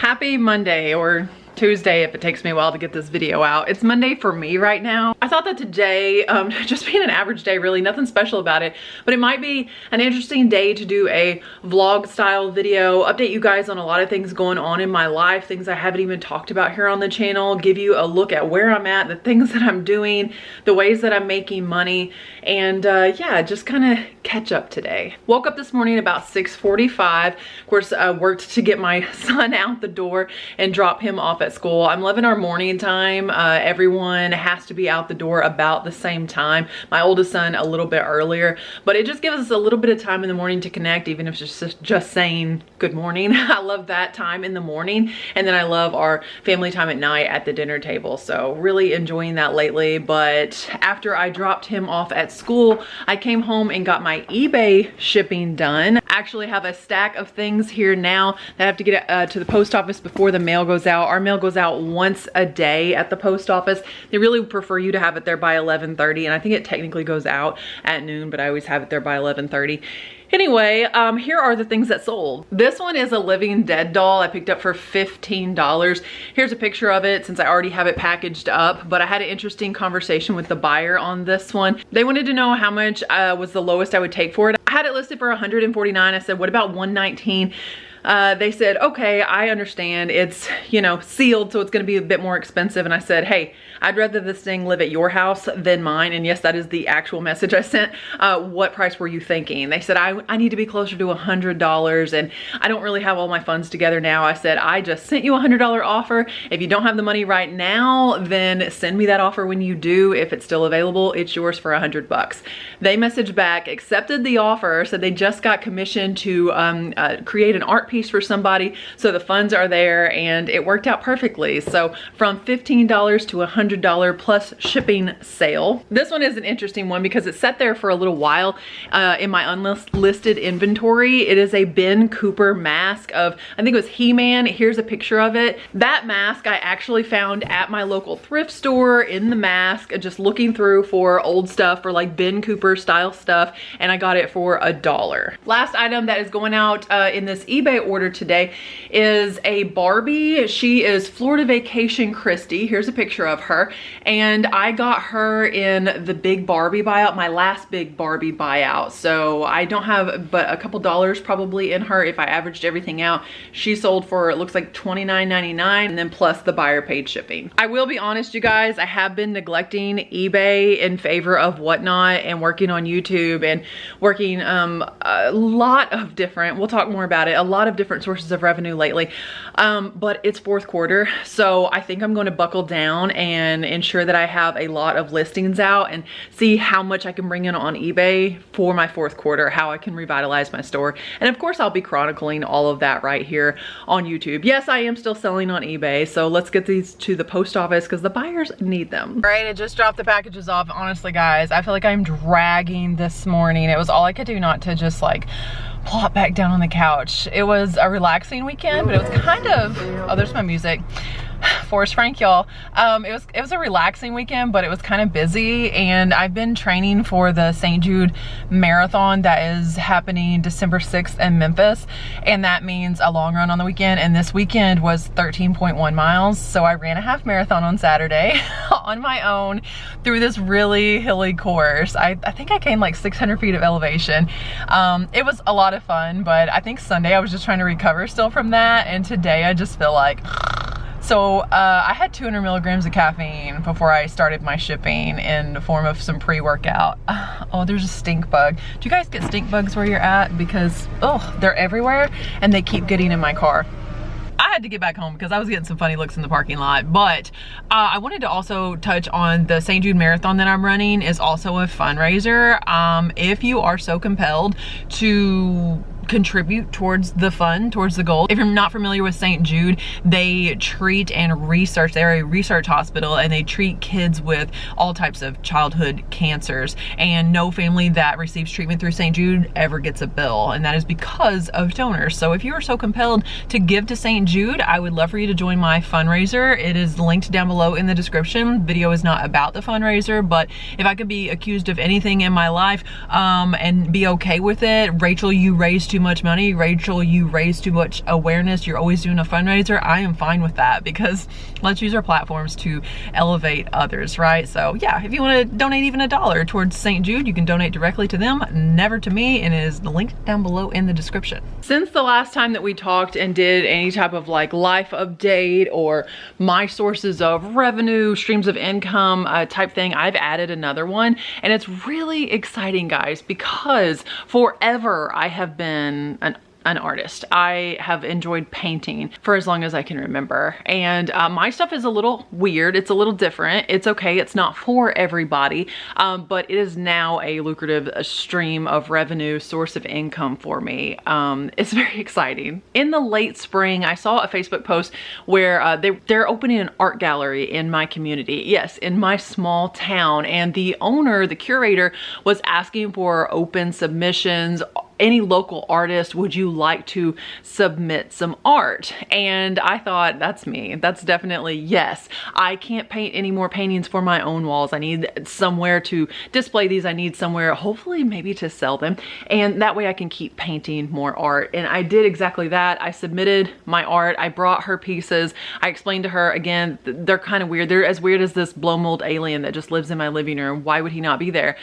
Happy Monday, or Tuesday if it takes me a while to get this video out. It's Monday for me right now. I thought that today, just being an average day really, nothing special about it, but it might be an interesting day to do a vlog style video, update you guys on a lot of things going on in my life, things I haven't even talked about here on the channel, give you a look at where I'm at, the things that I'm doing, the ways that I'm making money, and yeah, just kind of catch up today. Woke up this morning about 6:45. Of course, worked to get my son out the door and drop him off at school. I'm loving our morning time. Everyone has to be out the door about the same time. My oldest son a little bit earlier, but it just gives us a little bit of time in the morning to connect, even if it's just saying good morning. I love that time in the morning, and then I love our family time at night at the dinner table. So really enjoying that lately. But after I dropped him off at school, I came home and got my eBay shipping done. I actually have a stack of things here now that I have to get to the post office before the mail goes out. Our mail goes out once a day at the post office. They really prefer you to have it there by 11:30, and I think it technically goes out at noon, but I always have it there by 11:30. Anyway, here are the things that sold. This one is a Living Dead doll I picked up for $15. Here's a picture of it since I already have it packaged up, but I had an interesting conversation with the buyer on this one. They wanted to know how much was the lowest I would take for it. I had it listed for $149. I said, what about $119? They said, okay, I understand. It's, you know, sealed, so it's going to be a bit more expensive. And I said, hey, I'd rather this thing live at your house than mine. And yes, that is the actual message I sent. What price were you thinking? They said, I need to be closer to $100, and I don't really have all my funds together now. I said, I just sent you a $100 offer. If you don't have the money right now, then send me that offer when you do. If it's still available, it's yours for $100. They messaged back, accepted the offer, said they just got commissioned to create an art piece for somebody, so the funds are there, and it worked out perfectly. So from $15 to $100 plus shipping sale. This one is an interesting one because it sat there for a little while in my unlisted inventory. It is a Ben Cooper mask of, I think it was He-Man. Here's a picture of it. That mask I actually found at my local thrift store in the mask, just looking through for old stuff, for like Ben Cooper style stuff, and I got it for $1. Last item that is going out in this eBay order today is a Barbie. She is Florida Vacation Christy. Here's a picture of her, and I got her in the big Barbie buyout, my last big Barbie buyout. So I don't have but a couple dollars probably in her if I averaged everything out. She sold for, it looks like $29.99, and then plus the buyer paid shipping. I will be honest, you guys, I have been neglecting eBay in favor of Whatnot and working on YouTube and working a lot of different, we'll talk more about it, a lot of different sources of revenue lately. But it's fourth quarter, so I think I'm going to buckle down and ensure that I have a lot of listings out and see how much I can bring in on eBay for my fourth quarter, how I can revitalize my store. And of course, I'll be chronicling all of that right here on YouTube. Yes, I am still selling on eBay, so let's get these to the post office because the buyers need them. All right, I just dropped the packages off. Honestly, guys, I feel like I'm dragging this morning. It was all I could do not to just like plop back down on the couch. It was a relaxing weekend, but it was kind of, oh, there's my music. Forrest Frank, y'all. It was a relaxing weekend, but it was kind of busy, and I've been training for the St. Jude marathon that is happening December 6th in Memphis, and that means a long run on the weekend, and this weekend was 13.1 miles, so I ran a half marathon on Saturday on my own through this really hilly course. I think I gained like 600 feet of elevation. It was a lot of fun, but I think Sunday I was just trying to recover still from that, and today I just feel like so I had 200 milligrams of caffeine before I started my shipping in the form of some pre-workout. Oh, there's a stink bug. Do you guys get stink bugs where you're at? Because, oh, they're everywhere and they keep getting in my car. I had to get back home because I was getting some funny looks in the parking lot, but I wanted to also touch on the St. Jude Marathon that I'm running is also a fundraiser. If you are so compelled to contribute towards the fund, towards the goal. If you're not familiar with St. Jude, they treat and research, they're a research hospital, and they treat kids with all types of childhood cancers, and no family that receives treatment through St. Jude ever gets a bill, and that is because of donors. So if you are so compelled to give to St. Jude, I would love for you to join my fundraiser. It is linked down below in the description. Video is not about the fundraiser, but if I could be accused of anything in my life and be okay with it, Rachel, you raised too much money. Rachel, you raise too much awareness. You're always doing a fundraiser. I am fine with that because let's use our platforms to elevate others, right? So yeah, if you want to donate even $1 towards St. Jude, you can donate directly to them, never to me, and it is linked down below in the description. Since the last time that we talked and did any type of like life update or my sources of revenue, streams of income type thing, I've added another one, and it's really exciting, guys, because forever I have been an artist. I have enjoyed painting for as long as I can remember. And my stuff is a little weird. It's a little different. It's okay. It's not for everybody, but it is now a lucrative stream of revenue, source of income for me. It's very exciting. In the late spring, I saw a Facebook post where they're opening an art gallery in my community. Yes, in my small town. And the owner, the curator, was asking for open submissions. Any local artist, would you like to submit some art? And I thought, that's me. That's definitely yes. I can't paint any more paintings for my own walls. I need somewhere to display these. I need somewhere, hopefully maybe to sell them. And that way I can keep painting more art. And I did exactly that. I submitted my art. I brought her pieces. I explained to her, again, they're kind of weird. They're as weird as this blow mold alien that just lives in my living room. Why would he not be there?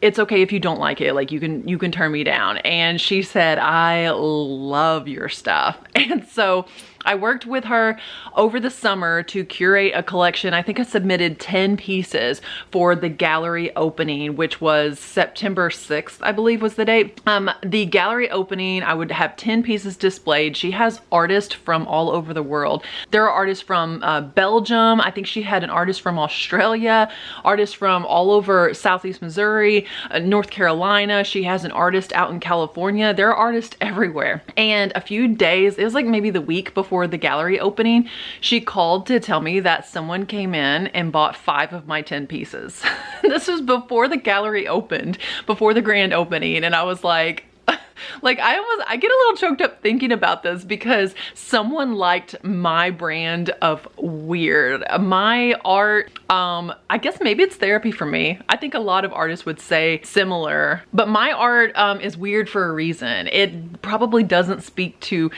It's okay if you don't like it, like you can turn me down. And she said, I love your stuff. And so I worked with her over the summer to curate a collection. I think I submitted 10 pieces for the gallery opening, which was September 6th, I believe was the date. The gallery opening, I would have 10 pieces displayed. She has artists from all over the world. There are artists from Belgium. I think she had an artist from Australia, artists from all over Southeast Missouri, North Carolina. She has an artist out in California. There are artists everywhere. And a few days, it was like maybe the week before the gallery opening, she called to tell me that someone came in and bought 5 of my 10 pieces. This was before the gallery opened, before the grand opening. And I was like, I get a little choked up thinking about this because someone liked my brand of weird. My art, I guess maybe it's therapy for me. I think a lot of artists would say similar, but my art is weird for a reason. It probably doesn't speak to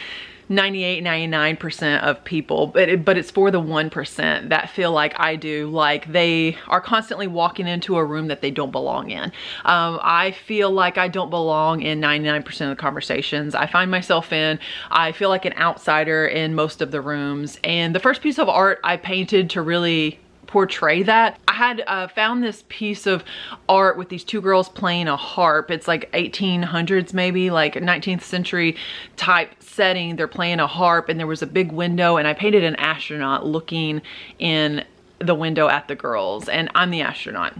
99% of people, but it's for the 1% that feel like I do, like they are constantly walking into a room that they don't belong in. I feel like I don't belong in 99% of the conversations I find myself in. I feel like an outsider in most of the rooms. And the first piece of art I painted to really portray that, I had found this piece of art with these 2 girls playing a harp. It's like 1800s, maybe like 19th century type setting. They're playing a harp and there was a big window, and I painted an astronaut looking in the window at the girls, and I'm the astronaut.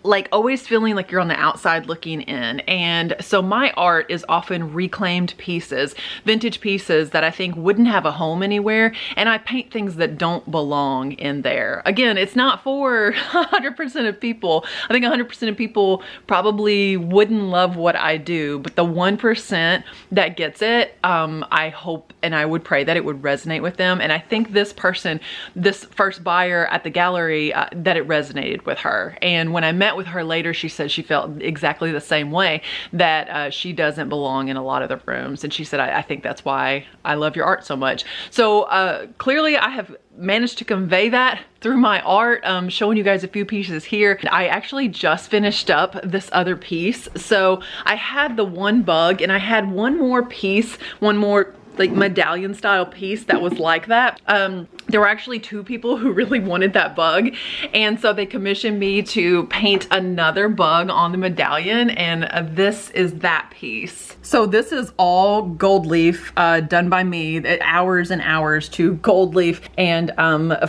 Like always feeling like you're on the outside looking in. And so my art is often reclaimed pieces, vintage pieces that I think wouldn't have a home anywhere. And I paint things that don't belong in there. Again, it's not for 100% of people. I think 100% of people probably wouldn't love what I do, but the 1% that gets it, I hope and I would pray that it would resonate with them. And I think this person, this first buyer at the gallery, that it resonated with her. And when I met with her later, she said she felt exactly the same way, that she doesn't belong in a lot of the rooms. And she said, I think that's why I love your art so much. So clearly I have managed to convey that through my art, showing you guys a few pieces here. I actually just finished up this other piece. So I had the one bug and I had one more piece, one more like medallion style piece that was like that. There were actually 2 people who really wanted that bug, and so they commissioned me to paint another bug on the medallion, and this is that piece. So this is all gold leaf, done by me, hours and hours to gold leaf and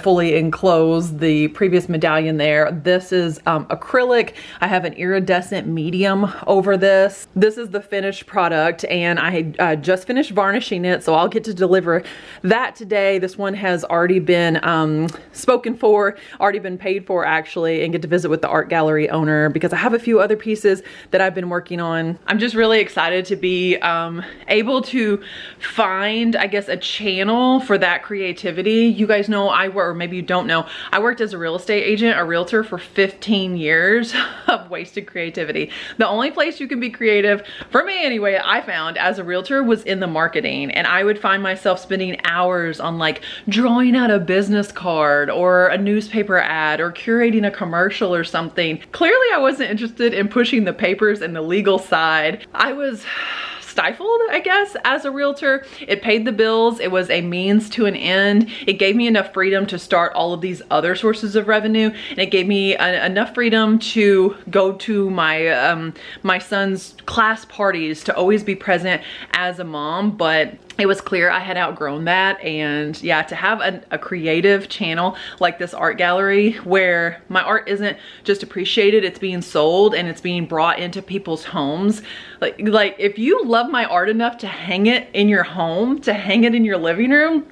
fully enclose the previous medallion there. This is acrylic. I have an iridescent medium over this. This is the finished product, and I just finished varnishing it, so I'll get to deliver that today. This one has already already been spoken for, already been paid for actually, and get to visit with the art gallery owner because I have a few other pieces that I've been working on. I'm just really excited to be able to find, I guess, a channel for that creativity. You guys know or maybe you don't know, I worked as a real estate agent, a realtor for 15 years of wasted creativity. The only place you can be creative, for me anyway, I found as a realtor was in the marketing, and I would find myself spending hours on like drawing out a business card or a newspaper ad or curating a commercial or something. Clearly I wasn't interested in pushing the papers and the legal side. I was stifled, I guess, as a realtor. It paid the bills. It was a means to an end. It gave me enough freedom to start all of these other sources of revenue, and it gave me enough freedom to go to my my son's class parties, to always be present as a mom. But it was clear I had outgrown that, and yeah, to have a creative channel like this art gallery where my art isn't just appreciated, it's being sold and it's being brought into people's homes. Like if you love my art enough to hang it in your home, to hang it in your living room,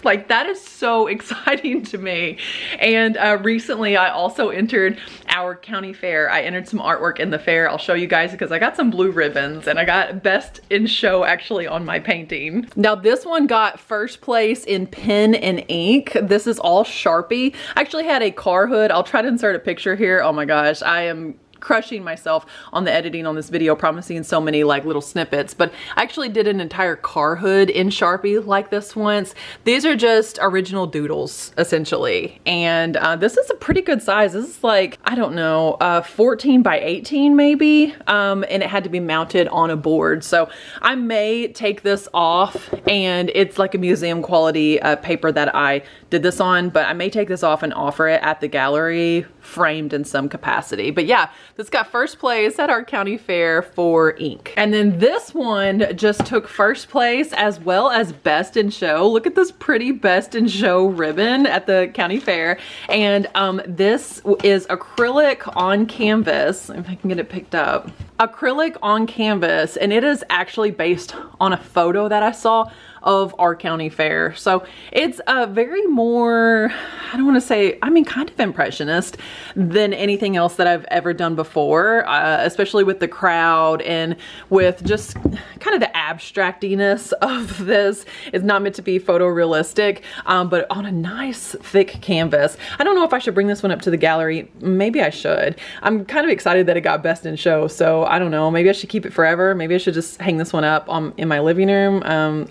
like that is so exciting to me. And recently I also entered our county fair. I entered some artwork in the fair. I'll show you guys because I got some blue ribbons and I got best in show actually on my painting. Now this one got first place in pen and ink. This is all Sharpie. I actually had a car hood. I'll try to insert a picture here. Oh my gosh, I am crushing myself on the editing on this video, promising so many like little snippets, but I actually did an entire car hood in Sharpie like this once. These are just original doodles essentially, and this is a pretty good size. This is like, I don't know, 14 by 18 maybe, and it had to be mounted on a board. So I may take this off, and it's like a museum quality paper that I did this on, but I may take this off and offer it at the gallery framed in some capacity. But yeah, this got first place at our county fair for ink. And then this one just took first place as well as best in show. Look at this pretty best in show ribbon at the county fair. And this is acrylic on canvas, if I can get it picked up. Acrylic on canvas, and it is actually based on a photo that I saw of our county fair. So it's a very more, I don't want to say, I mean, kind of impressionist than anything else that I've ever done before, especially with the crowd and with just kind of the abstractiness of this. It's not meant to be photorealistic, but on a nice thick canvas. I don't know if I should bring this one up to the gallery. Maybe I should. I'm kind of excited that it got best in show, so I don't know. Maybe I should keep it forever. Maybe I should just hang this one up in my living room.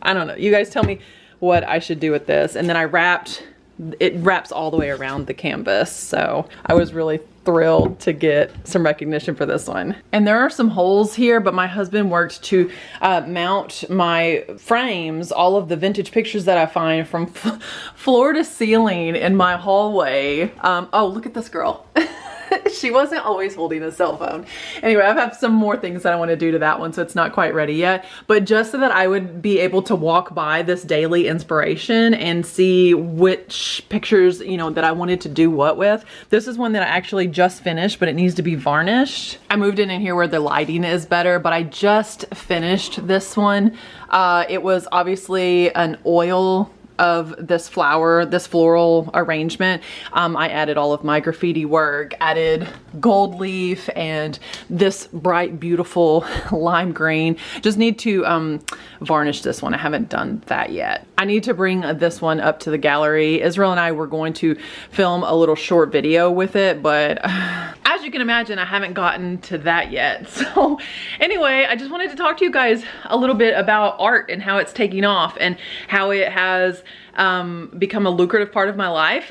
I don't know. You guys tell me what I should do with this. And then it wraps all the way around the canvas. So I was really thrilled to get some recognition for this one. And there are some holes here, but my husband worked to mount my frames, all of the vintage pictures that I find from floor to ceiling in my hallway. Oh, look at this girl. She wasn't always holding a cell phone. Anyway, I have some more things that I want to do to that one, so it's not quite ready yet. But just so that I would be able to walk by this daily inspiration and see which pictures, you know, that I wanted to do what with. This is one that I actually just finished, but it needs to be varnished. I moved in here where the lighting is better, but I just finished this one. It was obviously an oil of this flower, this floral arrangement. I added all of my graffiti work, added gold leaf and this bright, beautiful lime green. Just need to varnish this one. I haven't done that yet. I need to bring this one up to the gallery. Israel and I were going to film a little short video with it, but as you can imagine, I haven't gotten to that yet. So anyway, I just wanted to talk to you guys a little bit about art and how it's taking off and how it has become a lucrative part of my life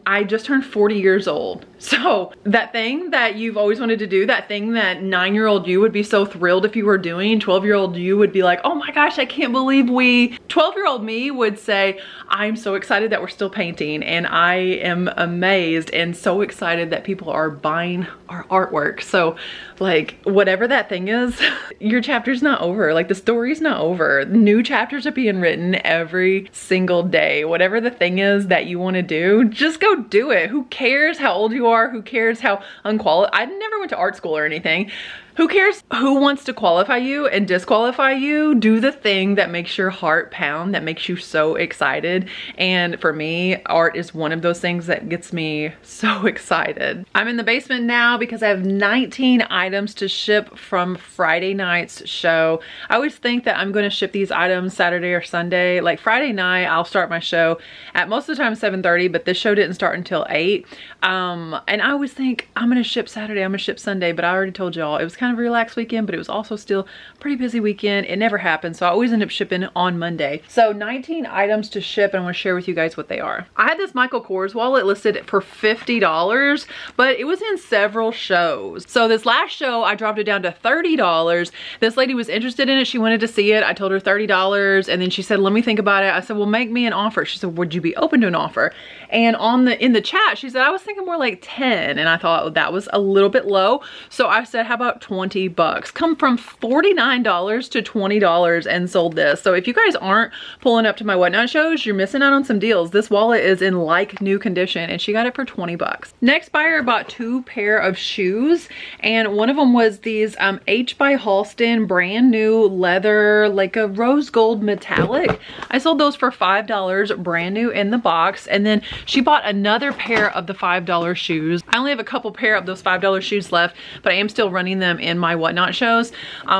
I just turned 40 years old. So that thing that you've always wanted to do, that thing that 9-year-old you would be so thrilled if you were doing, 12-year-old you would be like, oh my gosh, I can't believe 12-year-old me would say, I'm so excited that we're still painting, and I am amazed and so excited that people are buying our artwork. So like whatever that thing is, your chapter's not over. Like the story's not over. New chapters are being written every single day. Whatever the thing is that you want to do, just go do it. Who cares how old you are? Who cares how unqualified? I never went to art school or anything. Who cares who wants to qualify you and disqualify you? Do the thing that makes your heart pound, that makes you so excited. And for me, art is one of those things that gets me so excited. I'm in the basement now because I have 19 items to ship from Friday night's show. I always think that I'm going to ship these items Saturday or Sunday. Like Friday night, I'll start my show at most of the time 7:30, but this show didn't start until 8. And I always think I'm going to ship Saturday, I'm going to ship Sunday, but I already told y'all it was kind of a relaxed weekend, but it was also still a pretty busy weekend. It never happened, so I always end up shipping on Monday. So 19 items to ship, and I want to share with you guys what they are. I had this Michael Kors wallet listed for $50, but it was in several shows. So this last show, I dropped it down to $30. This lady was interested in it. She wanted to see it. I told her $30, and then she said, let me think about it. I said, well, make me an offer. She said, would you be open to an offer? And in the chat, she said, I was thinking more like 10, and I thought that was a little bit low. So I said, how about 20 bucks? Come from $49 to $20 and sold this. So if you guys aren't pulling up to my Whatnot shows, you're missing out on some deals. This wallet is in like new condition, and she got it for 20 bucks. Next buyer bought 2 pair of shoes, and one of them was these H by Halston brand new leather, like a rose gold metallic. I sold those for $5 brand new in the box. And then she bought another pair of the $5 shoes. I only have a couple pair of those $5 shoes left, but I am still running them in my Whatnot shows.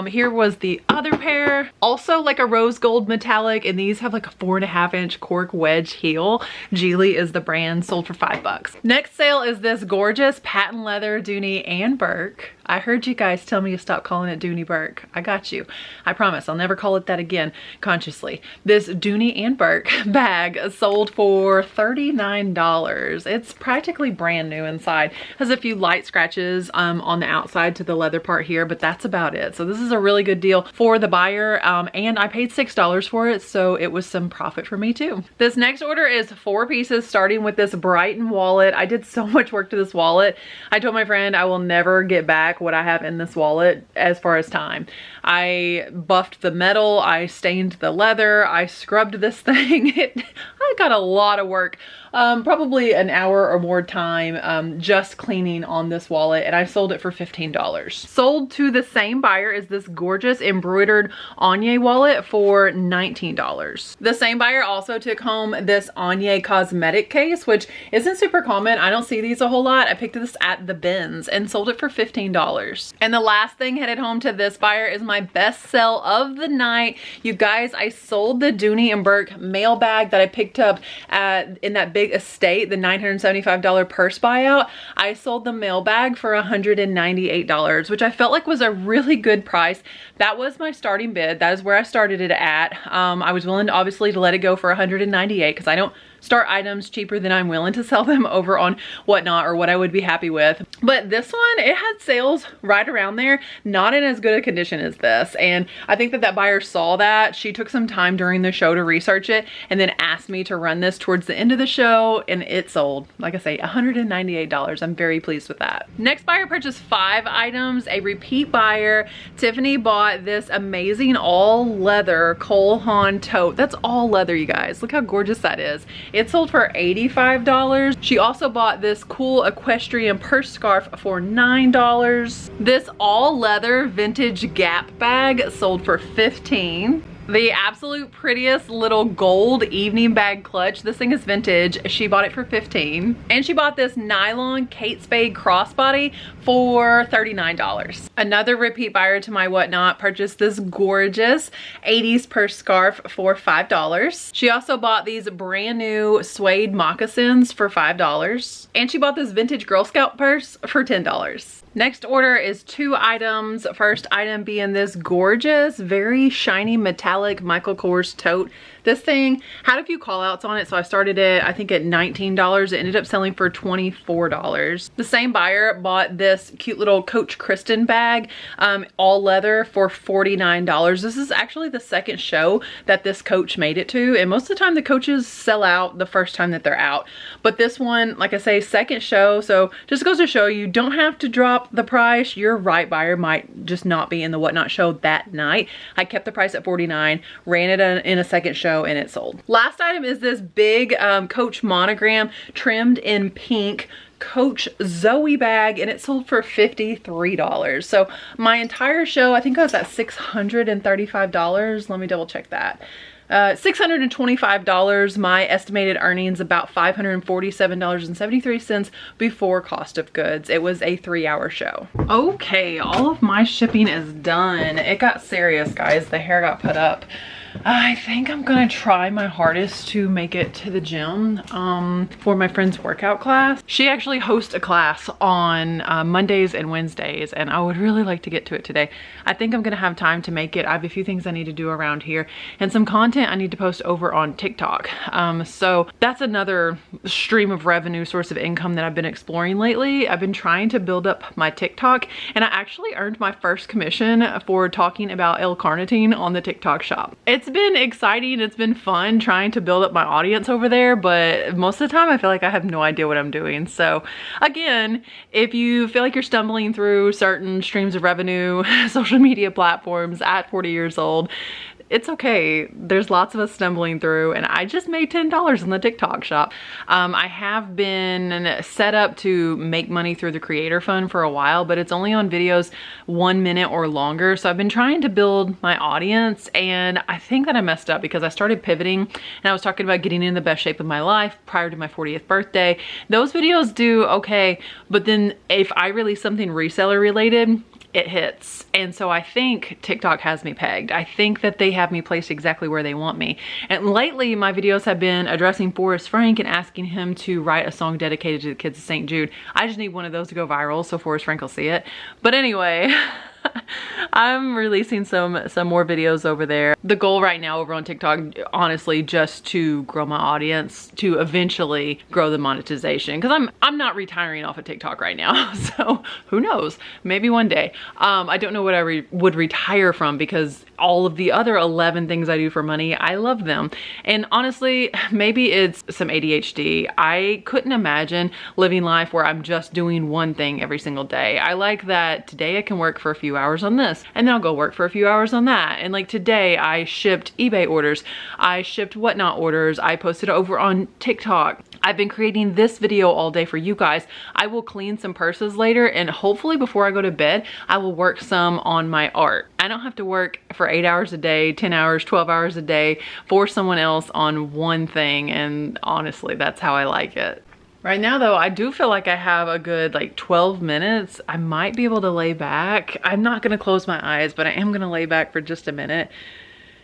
Here was the other pair, also like a rose gold metallic, and these have like a 4.5-inch cork wedge heel. Geely is the brand, sold for $5. Next sale is this gorgeous patent leather Dooney and Burke. I heard you guys tell me to stop calling it Dooney Burke. I got you. I promise I'll never call it that again consciously. This Dooney and Burke bag sold for $39. It's practically brand new inside. Has a few light scratches on the outside to the leather part here, but that's about it. So this is a really good deal for the buyer, and I paid $6 for it, so it was some profit for me too. This next order is 4 pieces, starting with this Brighton wallet. I did so much work to this wallet. I told my friend I will never get back what I have in this wallet as far as time. I buffed the metal, I stained the leather, I scrubbed this thing. I got a lot of work. Probably an hour or more time just cleaning on this wallet, and I sold it for $15. Sold to the same buyer is this gorgeous embroidered Anye wallet for $19. The same buyer also took home this Anye cosmetic case, which isn't super common. I don't see these a whole lot. I picked this at the bins and sold it for $15. And the last thing headed home to this buyer is my best sell of the night. You guys, I sold the Dooney and Burke mail bag that I picked up in that big estate, the $975 purse buyout. I sold the mail bag for $198, which I felt like was a really good price. That was my starting bid. That is where I started it at. I was willing to obviously to let it go for $198 because I don't start items cheaper than I'm willing to sell them over on Whatnot or what I would be happy with. But this one, it had sales right around there, not in as good a condition as this. And I think that that buyer saw that. She took some time during the show to research it and then asked me to run this towards the end of the show, and it sold, like I say, $198. I'm very pleased with that. Next buyer purchased 5 items, a repeat buyer. Tiffany bought this amazing all leather Cole Haan tote. That's all leather, you guys. Look how gorgeous that is. It sold for $85. She also bought this cool equestrian purse scarf for $9. This all leather vintage Gap bag sold for $15. The absolute prettiest little gold evening bag clutch. This thing is vintage. She bought it for $15. And she bought this nylon Kate Spade crossbody for $39. Another repeat buyer to my Whatnot purchased this gorgeous 80s purse scarf for $5. She also bought these brand new suede moccasins for $5. And she bought this vintage Girl Scout purse for $10. Next order is 2 items. First item being this gorgeous, very shiny metallic Michael Kors tote. This thing had a few call outs on it, so I started it, I think, at $19. It ended up selling for $24. The same buyer bought this cute little Coach Kristen bag, all leather, for $49. This is actually the second show that this Coach made it to, and most of the time the Coaches sell out the first time that they're out. But this one, like I say, second show, so just goes to show you don't have to drop the price. Your right buyer might just not be in the Whatnot show that night. I kept the price at $49, ran it in a second show, go and it sold. Last item is this big Coach monogram trimmed in pink Coach Zoe bag, and it sold for $53. So my entire show, I think I was at $635. Let me double check that. $625. My estimated earnings about $547.73 before cost of goods. It was a 3-hour show. Okay, all of my shipping is done. It got serious, guys. The hair got put up. I think I'm gonna try my hardest to make it to the gym for my friend's workout class. She actually hosts a class on Mondays and Wednesdays, and I would really like to get to it today. I think I'm gonna have time to make it. I have a few things I need to do around here and some content I need to post over on TikTok. So that's another stream of revenue, source of income that I've been exploring lately. I've been trying to build up my TikTok, and I actually earned my first commission for talking about L-carnitine on the TikTok shop. It's been exciting. It's been fun trying to build up my audience over there, but most of the time I feel like I have no idea what I'm doing. So again, if you feel like you're stumbling through certain streams of revenue, social media platforms at 40 years old, it's okay. There's lots of us stumbling through, and I just made $10 in the TikTok shop. I have been set up to make money through the creator fund for a while, but it's only on videos 1 minute or longer. So I've been trying to build my audience, and I think that I messed up because I started pivoting and I was talking about getting in the best shape of my life prior to my 40th birthday. Those videos do okay, but then if I release something reseller related, it hits. And so I think TikTok has me pegged. I think that they have me placed exactly where they want me. And lately my videos have been addressing Forrest Frank and asking him to write a song dedicated to the kids of St. Jude. I just need one of those to go viral so Forrest Frank will see it. But anyway, I'm releasing some more videos over there. The goal right now over on TikTok, honestly, just to grow my audience, to eventually grow the monetization, because I'm not retiring off of TikTok right now. So who knows, maybe one day. I don't know what I would retire from, because all of the other 11 things I do for money, I love them. And honestly, maybe it's some ADHD. I couldn't imagine living life where I'm just doing one thing every single day. I like that today I can work for a few hours on this, and then I'll go work for a few hours on that. And like today I shipped eBay orders, I shipped Whatnot orders, I posted over on TikTok. I've been creating this video all day for you guys. I will clean some purses later, and hopefully before I go to bed, I will work some on my art. I don't have to work for 8 hours a day, 10 hours, 12 hours a day for someone else on one thing. And honestly, that's how I like it. Right now though, I do feel like I have a good like 12 minutes. I might be able to lay back. I'm not gonna close my eyes, but I am gonna lay back for just a minute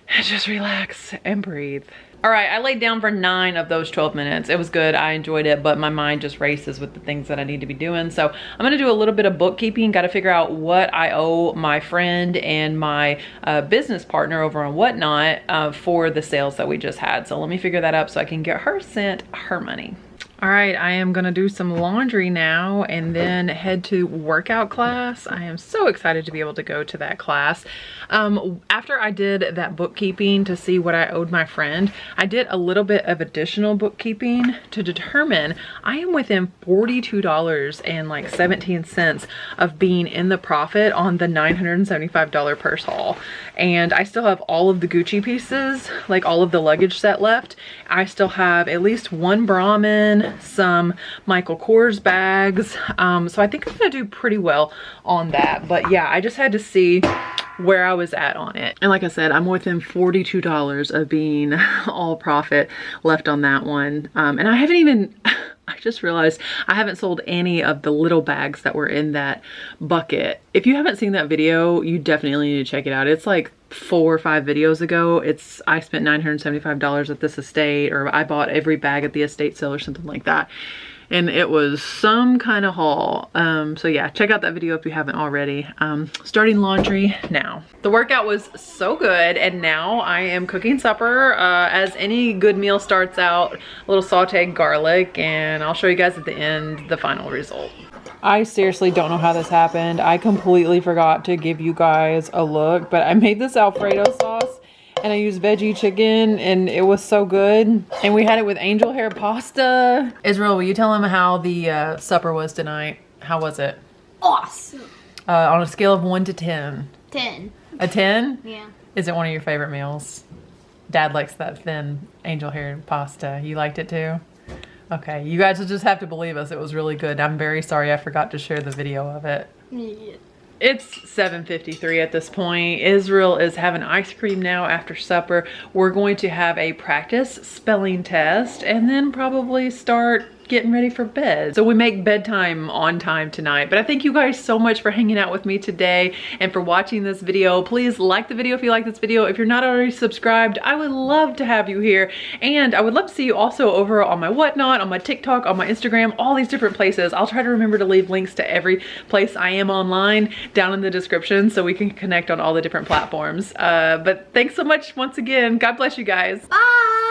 and just relax and breathe. All right, I laid down for 9 of those 12 minutes. It was good, I enjoyed it, but my mind just races with the things that I need to be doing. So I'm gonna do a little bit of bookkeeping, gotta figure out what I owe my friend and my business partner over on Whatnot for the sales that we just had. So let me figure that up so I can get her sent her money. All right, I am gonna do some laundry now and then head to workout class. I am so excited to be able to go to that class. After I did that bookkeeping to see what I owed my friend, I did a little bit of additional bookkeeping to determine I am within $42.17 of being in the profit on the $975 purse haul. And I still have all of the Gucci pieces, like all of the luggage set left. I still have at least one Brahmin, some Michael Kors bags. So I think I'm gonna do pretty well on that. But yeah, I just had to see where I was at on it. And like I said, I'm within $42 of being all profit left on that one. And I haven't even, I just realized I haven't sold any of the little bags that were in that bucket. If you haven't seen that video, you definitely need to check it out. It's like 4 or 5 videos ago. I spent $975 at this estate, or I bought every bag at the estate sale or something like that. And it was some kind of haul. So yeah, check out that video if you haven't already. Starting laundry now. The workout was so good, and now I am cooking supper. As any good meal starts out, a little sauteed garlic, and I'll show you guys at the end the final result. I seriously don't know how this happened. I completely forgot to give you guys a look, but I made this Alfredo sauce and I used veggie chicken, and it was so good. And we had it with angel hair pasta. Israel, will you tell him how the supper was tonight? How was it? Awesome. On a scale of 1 to 10. 10. A 10? Yeah. Is it one of your favorite meals? Dad likes that thin angel hair pasta. You liked it too? Okay, you guys will just have to believe us. It was really good. I'm very sorry I forgot to share the video of it. Yeah. It's 7:53 at this point. Israel is having ice cream now after supper. We're going to have a practice spelling test and then probably start getting ready for bed. So we make bedtime on time tonight. But I thank you guys so much for hanging out with me today and for watching this video. Please like the video if you like this video. If you're not already subscribed, I would love to have you here. And I would love to see you also over on my Whatnot, on my TikTok, on my Instagram, all these different places. I'll try to remember to leave links to every place I am online down in the description so we can connect on all the different platforms. But thanks so much once again. God bless you guys. Bye.